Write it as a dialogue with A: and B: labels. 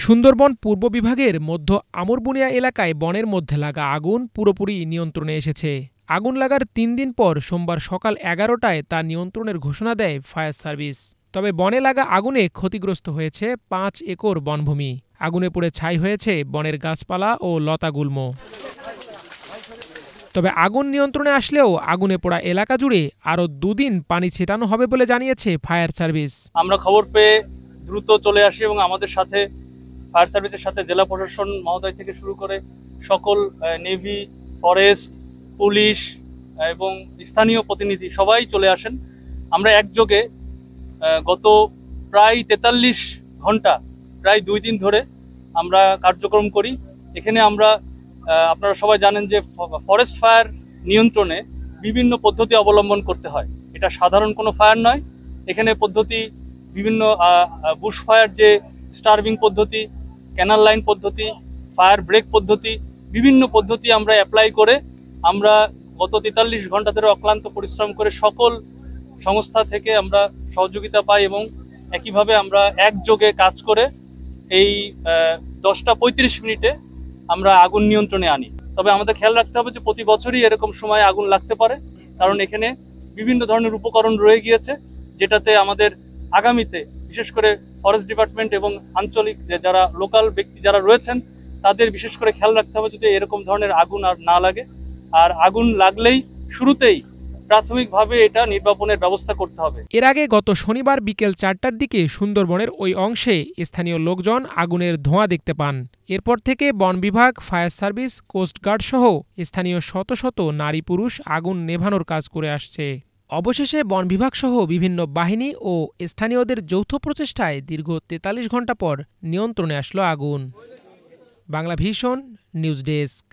A: সুন্দরবন পূর্ব বিভাগের মধ্য আমরবুনিয়া এলাকায় বনের মধ্যে লাগা আগুন পুরোপুরি নিয়ন্ত্রণে এসেছে। আগুন লাগার ৩ দিন পর সোমবার সকাল ১১টায় তা নিয়ন্ত্রণের ঘোষণা দেয় ফায়ার সার্ভিস। তবে বনে লাগা আগুনে ক্ষতিগ্রস্ত হয়েছে ৫ একর বনভূমি। আগুনে পুড়ে ছাই হয়েছে বনের গাছপালা ও লতাগুল্ম। তবে আগুন নিয়ন্ত্রণে আসলেও আগুনে পোড়া এলাকা জুড়ে আরও ২ দিন পানি ছেটানো হবে বলে জানিয়েছে ফায়ার সার্ভিস।
B: আমরা খবর পেয়ে দ্রুত চলে আসি এবং আমাদের সাথে ফায়ার সার্ভিসের সাথে জেলা প্রশাসন মহোদয় থেকে শুরু করে সকল নেভি, ফরেস্ট, পুলিশ এবং স্থানীয় প্রতিনিধি সবাই চলে আসেন। আমরা একযোগে গত প্রায় ৪৩ ঘন্টা, প্রায় ২ দিন ধরে আমরা কার্যক্রম করি। এখানে আমরা আপনারা সবাই জানেন যে ফরেস্ট ফায়ার নিয়ন্ত্রণে বিভিন্ন পদ্ধতি অবলম্বন করতে হয়। এটা সাধারণ কোনো ফায়ার নয়। এখানে পদ্ধতি বিভিন্ন বুশ ফায়ার, যে স্টারভিং পদ্ধতি, ক্যানাল লাইন পদ্ধতি, ফায়ার ব্রেক পদ্ধতি, বিভিন্ন পদ্ধতি আমরা অ্যাপ্লাই করে আমরা গত ৪৩ ঘন্টা ধরে অক্লান্ত পরিশ্রম করে সকল সংস্থা থেকে আমরা সহযোগিতা পাই এবং একইভাবে আমরা একযোগে কাজ করে এই ১০টা ৩৫ মিনিটে আমরা আগুন নিয়ন্ত্রণে আনি। তবে আমাদের খেয়াল রাখতে হবে যে প্রতি বছরই এরকম সময় আগুন লাগতে পারে, কারণ এখানে বিভিন্ন ধরনের উপকরণ রয়ে গিয়েছে, যেটাতে আমাদের আগামীতে বিশেষ করে ফরেস্ট ডিপার্টমেন্ট এবং আঞ্চলিক যারা লোকাল ব্যক্তি যারা রয়েছেন তাদের বিশেষ করে খেয়াল রাখতে হবে যদি এরকম ধরনের আগুন আর না লাগে। আর আগুন লাগলেই শুরুতেই প্রাথমিকভাবে এটা নির্বাপনের ব্যবস্থা করতে হবে।
A: এর আগে গত শনিবার বিকেল ৪টার দিকে সুন্দরবনের ওই অংশে স্থানীয় লোকজন আগুনের ধোঁয়া দেখতে পান। এরপর থেকে বন বিভাগ, ফায়ার সার্ভিস, কোস্টগার্ড সহ স্থানীয় শত শত নারী পুরুষ আগুন নেভানোর কাজ করে আসছে। অবশেষে বন বিভাগ সহ বিভিন্ন বাহিনী ও স্থানীয়দের যৌথ প্রচেষ্টায় দীর্ঘ ৪৩ ঘণ্টা পর নিয়ন্ত্রণে আসলো আগুন। Bangla vision news desk.